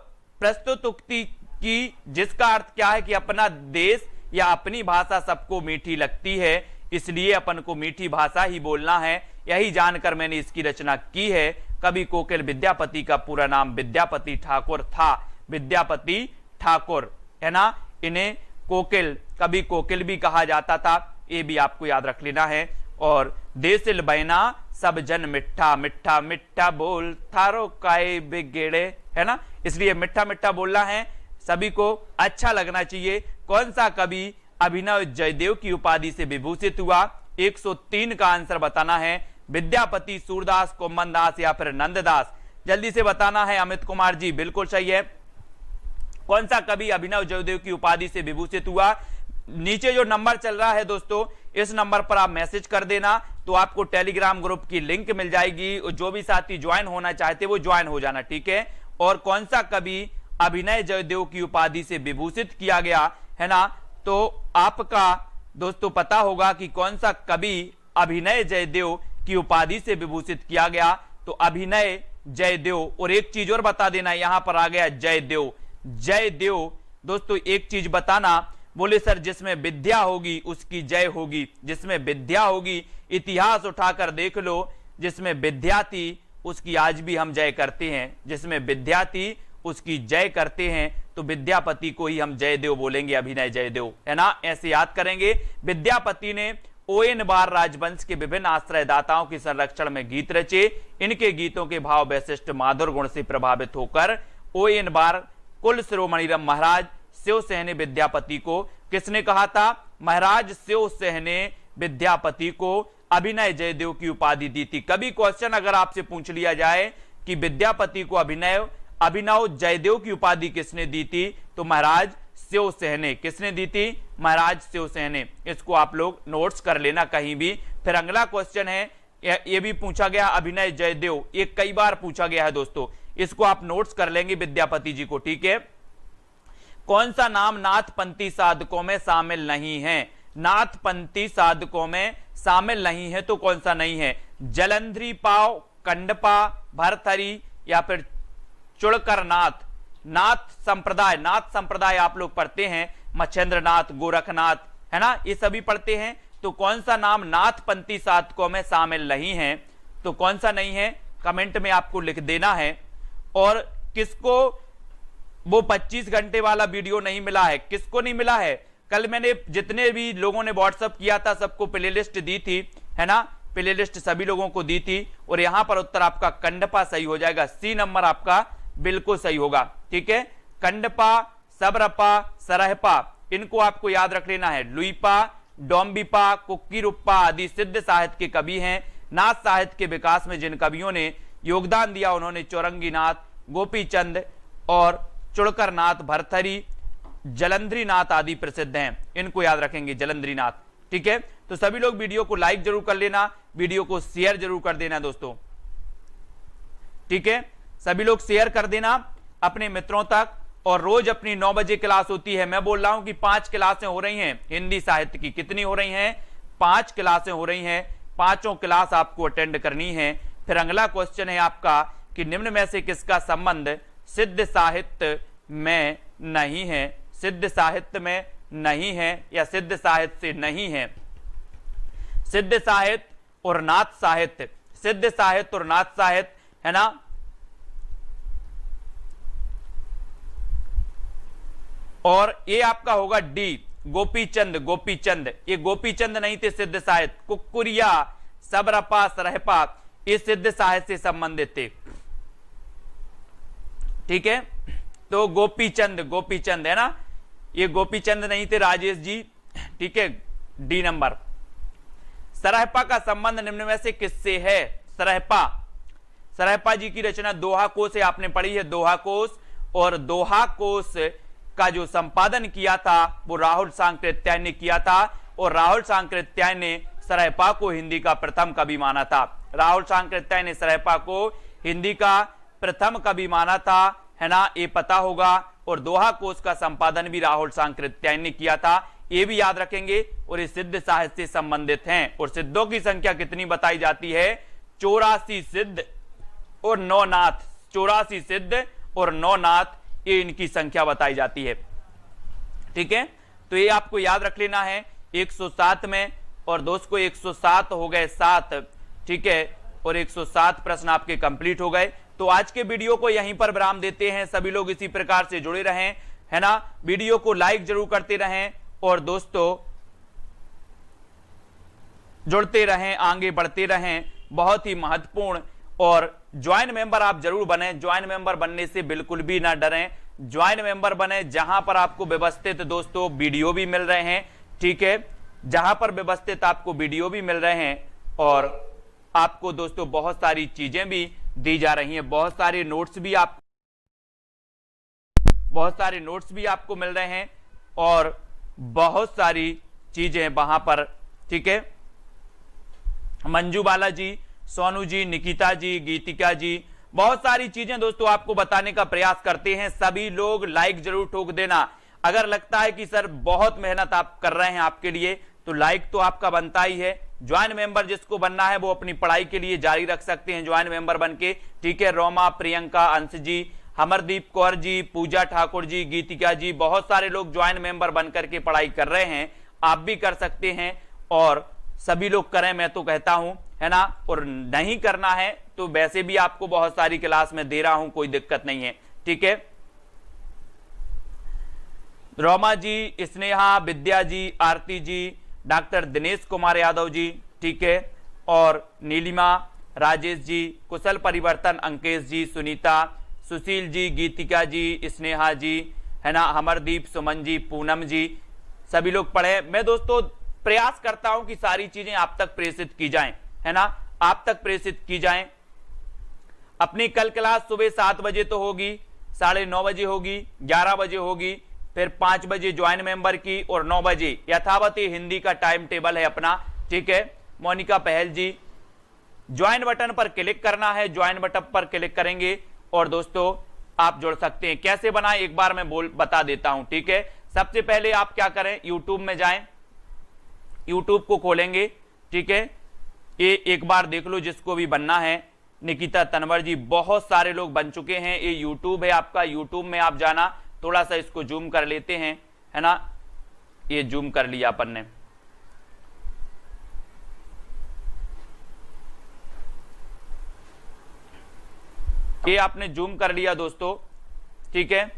प्रस्तुत उक्ति की जिसका अर्थ क्या है कि अपना देश या अपनी भाषा सबको मीठी लगती है, इसलिए अपन को मीठी भाषा ही बोलना है। यही जानकर मैंने इसकी रचना की है। कवि कोकिल विद्यापति का पूरा नाम विद्यापति ठाकुर था, विद्यापति ठाकुर, है ना? इन्हें कोकिल, कवि कोकिल भी कहा जाता था, ये भी आपको याद रख लेना है। और देसिल बयना सब जन मिठा, मिठा मिठा बोल थारो काय बिगड़े, है ना? इसलिए मिठा मिठा बोलना है, सभी को अच्छा लगना चाहिए। कौन सा कवि अभिनव जयदेव की उपाधि से विभूषित हुआ? 103 का आंसर बताना है। विद्यापति, सूरदास, कोम्मनदास या फिर नंददास? जल्दी से बताना है। अमित कुमार जी बिल्कुल सही है। कौन सा कवि अभिनव जयदेव की उपाधि से विभूषित हुआ? नीचे जो नंबर चल रहा है दोस्तों, इस नंबर पर आप मैसेज कर देना, तो आपको टेलीग्राम ग्रुप की लिंक मिल जाएगी। जो भी साथी ज्वाइन होना चाहते वो ज्वाइन हो जाना, ठीक है? और कौन सा कवि अभिनय जयदेव की उपाधि से विभूषित किया गया, है ना? तो आपका दोस्तों पता होगा कि कौन सा कवि अभिनय जयदेव की उपाधि से विभूषित किया गया। तो अभिनय जयदेव। और एक चीज और बता देना, यहां पर आ गया जयदेव, जयदेव। दोस्तों एक चीज बताना, बोले सर जिसमें विद्या होगी उसकी जय होगी, जिसमें विद्या होगी, इतिहास उठाकर देख लो, जिसमें विद्या थी उसकी आज भी हम जय करते हैं, जिसमें विद्या थी उसकी जय करते हैं। तो विद्यापति को ही हम जयदेव बोलेंगे, अभिनय जयदेव, है ना? ऐसे याद करेंगे। विद्यापति ने ओएन बार राजवंश के विभिन्न आश्रयदाताओं के संरक्षण में गीत रचे। इनके गीतों के भाव वैशिष्ट माधुर गुण से प्रभावित होकर ओएन बार कुल शिरोमणि महाराज शिव सेन ने विद्यापति को, किसने कहा था? महाराज शिव सेन ने विद्यापति को अभिनय जयदेव की उपाधि दी थी। कभी क्वेश्चन अगर आपसे पूछ लिया जाए कि विद्यापति को अभिनव जयदेव की उपाधि किसने दी थी, तो महाराज शिव सेन ने। किसने दी थी? महाराज शिव सेन ने। इसको आप लोग नोट्स कर लेना कहीं भी, फिर अगला क्वेश्चन है, ये भी पूछा गया अभिनय जयदेव, ये कई बार पूछा गया है दोस्तों, इसको आप नोट्स कर लेंगे विद्यापति जी को, ठीक है। कौन सा नाम नाथपंथी साधकों में शामिल नहीं है? नाथपंथी साधकों में शामिल नहीं है तो कौन सा नहीं है? जलंधरी पाव, कंडपा, भरथरी या फिर चुड़करनाथ। नाथ संप्रदाय आप लोग पढ़ते हैं, मच्छेंद्रनाथ, गोरखनाथ, है ना, ये सभी पढ़ते हैं। तो कौन सा नाम नाथपंथी साधकों में शामिल नहीं है, तो कौन सा नहीं है, कमेंट में आपको लिख देना है। और किसको वो 25 घंटे वाला वीडियो नहीं मिला है, किसको नहीं मिला है? कल मैंने जितने भी लोगों ने व्हाट्सएप किया था सबको प्लेलिस्ट दी थी, है ना, प्लेलिस्ट सभी लोगों को दी थी। और यहां पर उत्तर आपका कंडपा सही हो जाएगा, सी नंबर आपका बिल्कुल सही होगा, ठीक है। कंडपा, सबरपा, सरहपा, इनको आपको याद रख लेना है। लुईपा, डोम्बिपा, कुक्कीरुप्पा आदि सिद्ध साहित्य के कवि हैं। नाथ साहित्य के विकास में जिन कवियों ने योगदान दिया उन्होंने चौरंगीनाथ, गोपीचंद और चुड़करनाथ, भरथरी, जलंधरीनाथ आदि प्रसिद्ध हैं, इनको याद रखेंगे, जलंधरीनाथ, ठीक है। तो सभी लोग वीडियो को लाइक जरूर कर लेना, वीडियो को शेयर जरूर कर देना दोस्तों, ठीक है। सभी लोग शेयर कर देना अपने मित्रों तक। और रोज अपनी 9 बजे क्लास होती है। मैं बोल रहा हूं कि 5 क्लासें हो रही हैं हिंदी साहित्य की। कितनी हो रही हैं? 5 क्लासें हो रही हैं। 5 क्लास आपको अटेंड करनी है। फिर अगला क्वेश्चन है आपका कि निम्न में से किसका संबंध सिद्ध साहित्य में नहीं है? सिद्ध साहित्य में नहीं है या सिद्ध साहित्य से नहीं है? सिद्ध साहित्य और नाथ साहित्य, सिद्ध साहित्य और नाथ साहित्य, है ना। और ये आपका होगा डी, गोपीचंद। गोपीचंद, ये गोपीचंद नहीं थे सिद्ध साहित्य। कुक्कुरिया, सबरपा, सरहपा, ये सिद्ध साहित्य से संबंधित थे, ठीक है। तो गोपीचंद, गोपीचंद, है ना, ये गोपीचंद नहीं थे राजेश जी, ठीक है, डी नंबर। सरहपा का संबंध निम्न में से किससे है? सरहपा, सरहपा जी की रचना दोहा कोश है, आपने पढ़ी है दोहा कोश। और दोहा कोश का जो संपादन किया था वो राहुल सांकृत्याय ने किया था। और राहुल सांकृत्याय ने सरहपा को हिंदी का प्रथम कवि माना था। राहुल सांकृत्याय ने सरहपा को हिंदी का प्रथम कवि माना था, है ना, ये पता होगा। और दोहा कोश का संपादन भी राहुल सांकृत्याय ने किया था, ये भी याद रखेंगे। और ये सिद्ध साहित्य से संबंधित हैं। और सिद्धों की संख्या कितनी बताई जाती है? 84 सिद्ध और 9 नाथ। 84 सिद्ध और 9 नाथ, ये इनकी संख्या बताई जाती है, ठीक है। तो ये आपको याद रख लेना है 107 में। और दोस्त को 107 हो गए 7, ठीक है। और 107 प्रश्न आपके कंप्लीट हो गए। तो आज के वीडियो को यहीं पर विराम देते हैं। सभी लोग इसी प्रकार से जुड़े रहें, है ना, वीडियो को लाइक जरूर करते रहें और दोस्तों जुड़ते रहें, आगे बढ़ते रहें, बहुत ही महत्वपूर्ण। और ज्वाइन मेंबर आप जरूर बने। ज्वाइन मेंबर बनने से बिल्कुल भी ना डरें, ज्वाइन मेंबर बने जहां पर आपको व्यवस्थित दोस्तों वीडियो भी मिल रहे हैं, ठीक है, जहां पर व्यवस्थित आपको वीडियो भी मिल रहे हैं और आपको दोस्तों बहुत सारी चीजें भी दी जा रही हैं, बहुत सारे नोट्स भी आपको मिल रहे हैं और बहुत सारी चीजें वहां पर, ठीक है। मंजू बाला जी, सोनू जी, निकिता जी, गीतिका जी, बहुत सारी चीजें दोस्तों आपको बताने का प्रयास करते हैं। सभी लोग लाइक जरूर ठोक देना। अगर लगता है कि सर बहुत मेहनत आप कर रहे हैं आपके लिए, तो लाइक तो आपका बनता ही है। ज्वाइन मेंबर जिसको बनना है वो अपनी पढ़ाई के लिए जारी रख सकते हैं ज्वाइन मेंबर बनके, ठीक है। रोमा, प्रियंका, अंश जी, अमरदीप कौर जी, पूजा ठाकुर जी, गीतिका जी, बहुत सारे लोग ज्वाइन मेंबर बनकर के पढ़ाई कर रहे हैं। आप भी कर सकते हैं और सभी लोग करें, मैं तो कहता हूं, है ना। और नहीं करना है तो वैसे भी आपको बहुत सारी क्लास में दे रहा हूं, कोई दिक्कत नहीं है, ठीक है। रोमा जी, स्नेहा, विद्या जी, आरती जी, डॉक्टर दिनेश कुमार यादव जी, ठीक है, और नीलिमा, राजेश जी, कुशल परिवर्तन, अंकेश जी, सुनीता, सुशील जी, गीतिका जी, स्नेहा जी, है ना, अमरदीप, सुमन जी, पूनम जी, सभी लोग पढ़े। मैं दोस्तों प्रयास करता हूं कि सारी चीजें आप तक प्रेषित की जाएं, है ना, आप तक प्रेषित की जाएं। अपनी कल क्लास सुबह 7 बजे तो होगी, 9:30 बजे होगी, 11 बजे होगी, फिर 5 बजे ज्वाइन मेंबर की और 9 बजे यथावत हिंदी का टाइम टेबल है अपना, ठीक है। मोनिका पहल जी। ज्वाइन बटन पर क्लिक करना है, ज्वाइन बटन पर क्लिक करेंगे और दोस्तों आप जुड़ सकते हैं। कैसे बनाएं एक बार मैं बता देता हूं, ठीक है। सबसे पहले आप क्या करें, यूट्यूब में जाएं, यूट्यूब को खोलेंगे, ठीक है। ये एक बार देख लो जिसको भी बनना है। निकिता तनवर जी, बहुत सारे लोग बन चुके हैं। ये यूट्यूब है आपका, यूट्यूब में आप जाना, थोड़ा सा इसको जूम कर लेते हैं, है ना। ये जूम कर लिया अपन ने। ये आपने जूम कर लिया दोस्तों, ठीक है।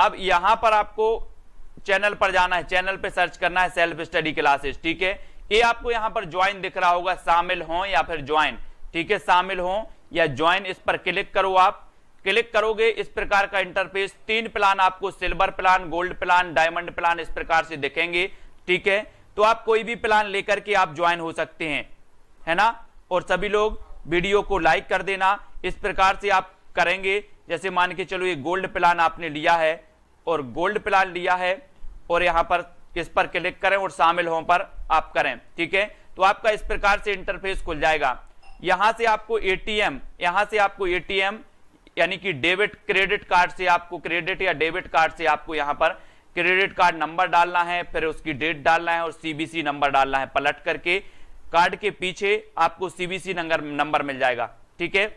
अब यहां पर आपको चैनल पर जाना है, चैनल पे सर्च करना है सेल्फ स्टडी क्लासेस, ठीक है। ये आपको यहां पर ज्वाइन दिख रहा होगा, शामिल हो या फिर ज्वाइन, ठीक है। शामिल हो या ज्वाइन, इस पर क्लिक करो। आप क्लिक करोगे इस प्रकार का इंटरफेस, 3 प्लान आपको, silver plan, gold plan, diamond plan, इस प्रकार से दिखेंगे, ठीक है। तो आप कोई भी प्लान लेकर के आप ज्वाइन हो सकते हैं, है ना। और सभी लोग वीडियो को लाइक कर देना। इस प्रकार से आप करेंगे, जैसे मान के चलो ये गोल्ड प्लान आपने लिया है और गोल्ड प्लान लिया है और यहां पर इस पर क्लिक करें और शामिल हो पर आप करें, ठीक है। तो आपका इस प्रकार से इंटरफेस खुल जाएगा। यहां से आपको एटीएम, यहां से आपको एटीएम यानी कि डेबिट क्रेडिट कार्ड से आपको, क्रेडिट या डेबिट कार्ड से आपको यहां पर क्रेडिट कार्ड नंबर डालना है, फिर उसकी डेट डालना है और सीबीसी नंबर डालना है। पलट करके कार्ड के पीछे आपको सीबीसी नंबर मिल जाएगा, ठीक है।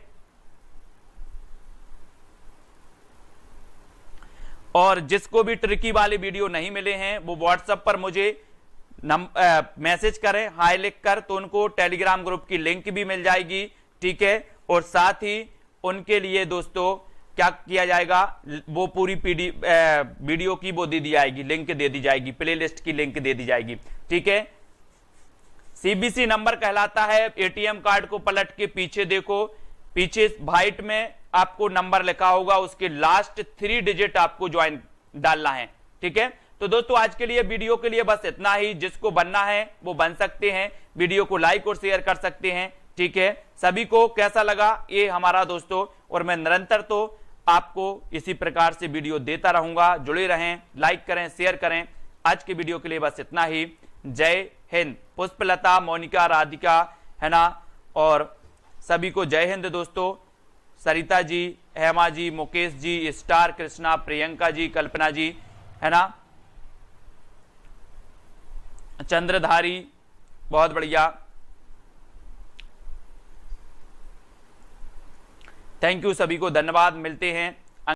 और जिसको भी ट्रिकी वाले वीडियो नहीं मिले हैं वो व्हाट्सएप पर मुझे मैसेज करें, हाय लिख कर, तो उनको टेलीग्राम ग्रुप की लिंक भी मिल जाएगी, ठीक है। और साथ ही उनके लिए दोस्तों क्या किया जाएगा, वो पूरी वीडियो की वो दे दी जाएगी, लिंक दे दी जाएगी, प्लेलिस्ट की लिंक दे दी जाएगी, ठीक है। सीबीसी नंबर कहलाता है, एटीएम कार्ड को पलट के पीछे देखो, पीछे व्हाइट में आपको नंबर लिखा होगा, उसके लास्ट 3 डिजिट आपको ज्वाइन डालना है, ठीक है। तो दोस्तों आज के लिए वीडियो के लिए बस इतना ही। जिसको बनना है वो बन सकते हैं, वीडियो को लाइक और शेयर कर सकते हैं, ठीक है। सभी को कैसा लगा ये हमारा दोस्तों, और मैं निरंतर तो आपको इसी प्रकार से वीडियो देता रहूंगा। जुड़े रहें, लाइक करें, शेयर करें। आज की वीडियो के लिए बस इतना ही। जय हिंद। पुष्पलता, मोनिका, राधिका, है ना, और सभी को जय हिंद दोस्तों। सरिता जी, हेमा जी, मुकेश जी, स्टार, कृष्णा, प्रियंका जी, कल्पना जी, है ना, चंद्रधारी, बहुत बढ़िया, थैंक यू, सभी को धन्यवाद। मिलते हैं